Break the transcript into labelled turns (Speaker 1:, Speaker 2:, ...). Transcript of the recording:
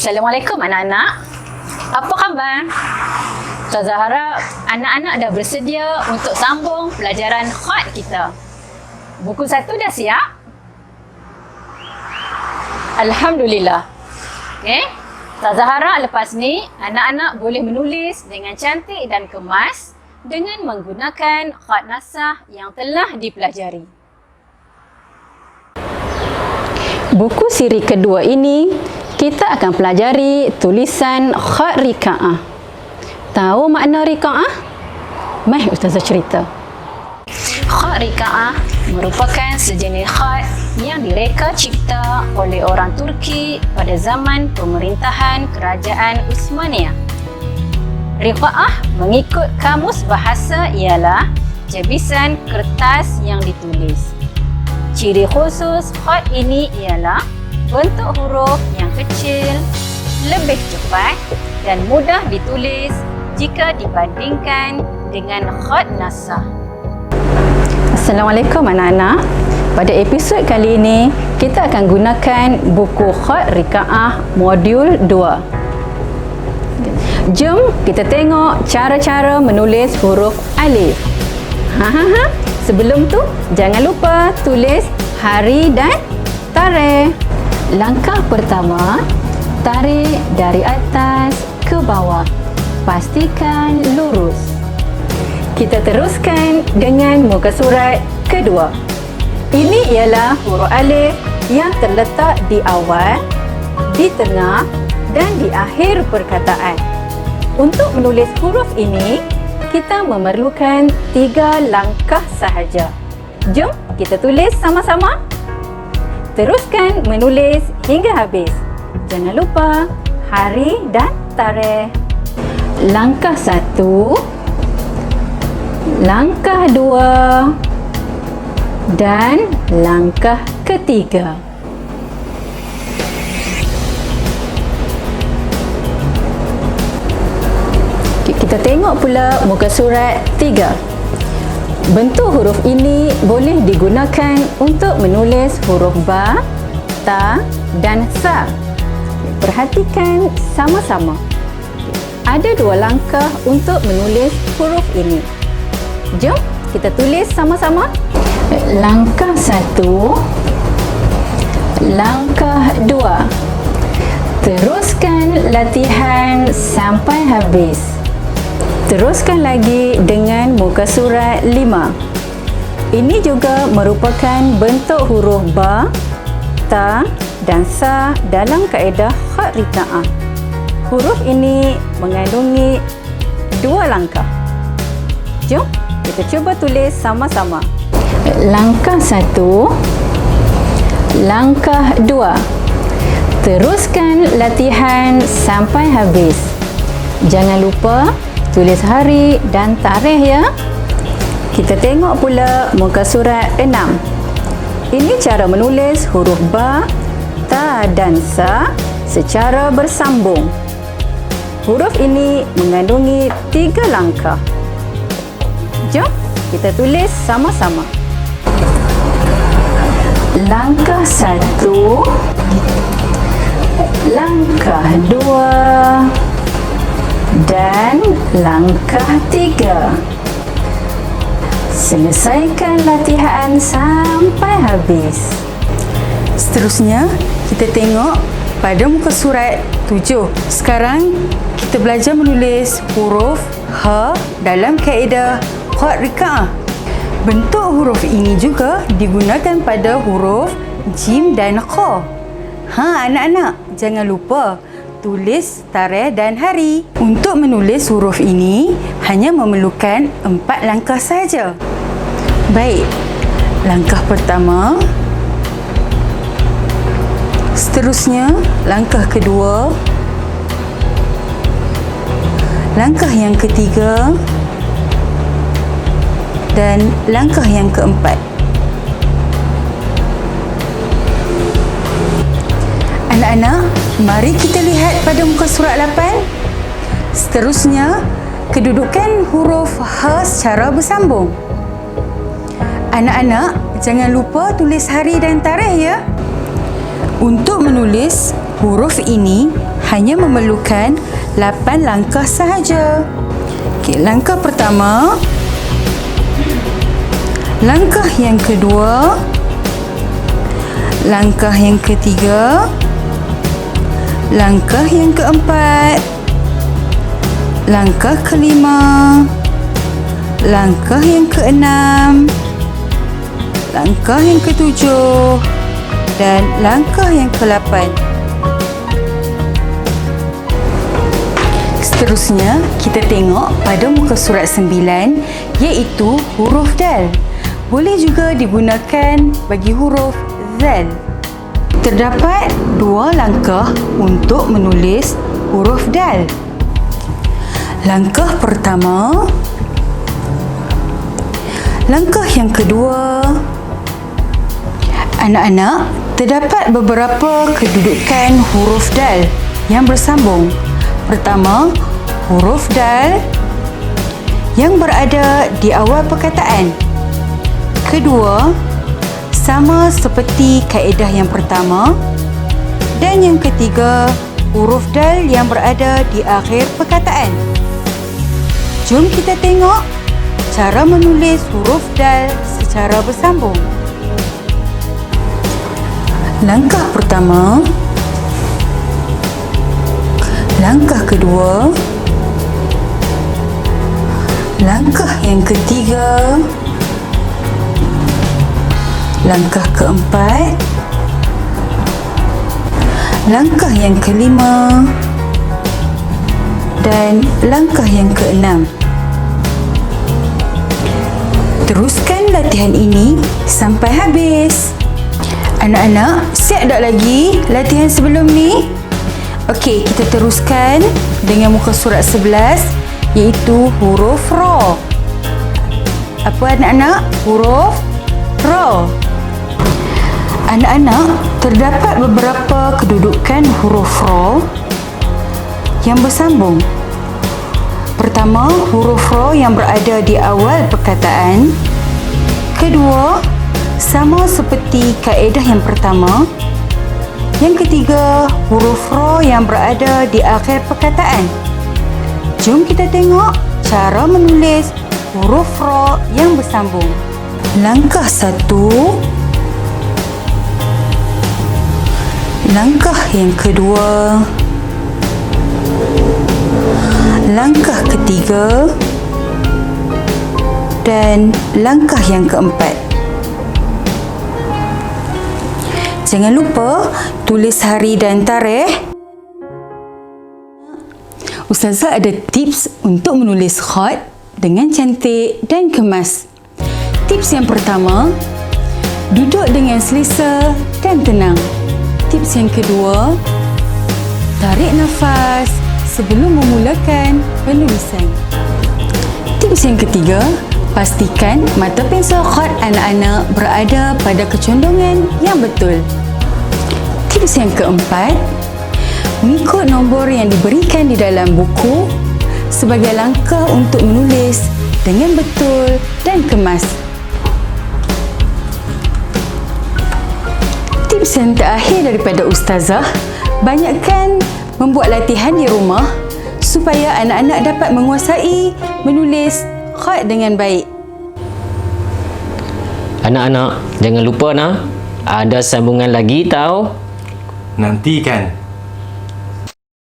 Speaker 1: Assalamualaikum anak-anak. Apa khabar? Ustazah harap anak-anak dah bersedia untuk sambung pelajaran khat kita. Buku 1 dah siap? Alhamdulillah. Okey. Ustazah harap lepas ni anak-anak boleh menulis dengan cantik dan kemas dengan menggunakan khat nasah yang telah dipelajari. Buku siri kedua ini kita akan pelajari tulisan khat rikaah. Tahu makna rikaah? Mari Ustazah cerita. Khat rikaah merupakan sejenis khat yang direka cipta oleh orang Turki pada zaman pemerintahan Kerajaan Uthmaniyah. Rikaah mengikut kamus bahasa ialah jebisan kertas yang ditulis. Ciri khusus khat ini ialah bentuk huruf yang kecil, lebih cepat dan mudah ditulis jika dibandingkan dengan khat nasah. Assalamualaikum anak-anak. Pada episod kali ini, kita akan gunakan buku khat rikaah modul 2. Jom kita tengok cara-cara menulis huruf alif. Sebelum tu, jangan lupa tulis hari dan tarikh. Langkah pertama, tarik dari atas ke bawah. Pastikan lurus. Kita teruskan dengan muka surat kedua. Ini ialah huruf alif yang terletak di awal, di tengah dan di akhir perkataan. Untuk menulis huruf ini, kita memerlukan 3 langkah sahaja. Jom kita tulis sama-sama. Teruskan menulis hingga habis. Jangan lupa hari dan tarikh. Langkah 1, langkah 2 dan langkah ketiga. Kita tengok pula muka surat 3. Bentuk huruf ini boleh digunakan untuk menulis huruf ba, ta dan sa. Perhatikan sama-sama. Ada 2 langkah untuk menulis huruf ini. Jom kita tulis sama-sama. Langkah 1, langkah 2. Teruskan latihan sampai habis. Teruskan lagi dengan muka surat 5. Ini juga merupakan bentuk huruf ba, ta dan sa dalam kaedah khat rikaah. Huruf ini mengandungi 2 langkah. Jom kita cuba tulis sama-sama. Langkah 1, langkah 2. Teruskan latihan sampai habis. Jangan lupa tulis hari dan tarikh ya. Kita tengok pula muka surat 6. Ini cara menulis huruf ba, ta dan sa secara bersambung. Huruf ini mengandungi 3 langkah. Jom kita tulis sama-sama. Langkah 1, langkah 2 dan langkah 3. Selesaikan latihan sampai habis. Seterusnya, kita tengok pada muka surat 7. Sekarang, kita belajar menulis huruf H dalam kaedah khat rikaah. Bentuk huruf ini juga digunakan pada huruf jim dan kha. Anak-anak, jangan lupa tulis tarikh dan hari. Untuk menulis huruf ini hanya memerlukan 4 langkah sahaja. Baik, langkah pertama. Seterusnya, langkah kedua. Langkah yang ketiga. Dan langkah yang keempat. Anak-anak, mari kita lihat pada muka surat 8. Seterusnya, kedudukan huruf H secara bersambung. Anak-anak, jangan lupa tulis hari dan tarikh ya. Untuk menulis huruf ini hanya memerlukan 8 langkah sahaja. Okey, langkah pertama, langkah yang kedua, langkah yang ketiga, langkah yang keempat, langkah kelima, langkah yang keenam, langkah yang ketujuh dan langkah yang ke-8. Seterusnya, kita tengok pada muka surat 9 iaitu huruf dal. Boleh juga digunakan bagi huruf zal. Terdapat 2 langkah untuk menulis huruf dal. Langkah pertama, langkah yang kedua. Anak-anak, terdapat beberapa kedudukan huruf dal yang bersambung. Pertama, huruf dal yang berada di awal perkataan. Kedua, sama seperti kaedah yang pertama. Dan yang ketiga, huruf dal yang berada di akhir perkataan. Jom kita tengok cara menulis huruf dal secara bersambung. Langkah pertama, langkah kedua, langkah yang ketiga, langkah keempat, langkah yang kelima dan langkah yang keenam. Teruskan latihan ini sampai habis. Anak-anak, siap tak lagi latihan sebelum ni? Okey, kita teruskan dengan muka surat 11 iaitu huruf ra. Apa anak-anak? Huruf ra. Anak-anak, terdapat beberapa kedudukan huruf ra yang bersambung. Pertama, huruf ra yang berada di awal perkataan. Kedua, sama seperti kaedah yang pertama. Yang ketiga, huruf ra yang berada di akhir perkataan. Jom kita tengok cara menulis huruf ra yang bersambung. Langkah 1, langkah yang kedua, langkah ketiga dan langkah yang keempat. Jangan lupa tulis hari dan tarikh. Ustazah ada tips untuk menulis khat dengan cantik dan kemas. Tips yang pertama, duduk dengan selesa dan tenang. Tips yang kedua, tarik nafas sebelum memulakan penulisan. Tips yang ketiga, pastikan mata pensel khat anak-anak berada pada kecondongan yang betul. Tips yang keempat, mengikut nombor yang diberikan di dalam buku sebagai langkah untuk menulis dengan betul dan kemas. Tips yang terakhir daripada Ustazah, banyakkan membuat latihan di rumah supaya anak-anak dapat menguasai menulis khat dengan baik.
Speaker 2: Anak-anak, jangan lupa ada sambungan lagi tau.
Speaker 3: Nantikan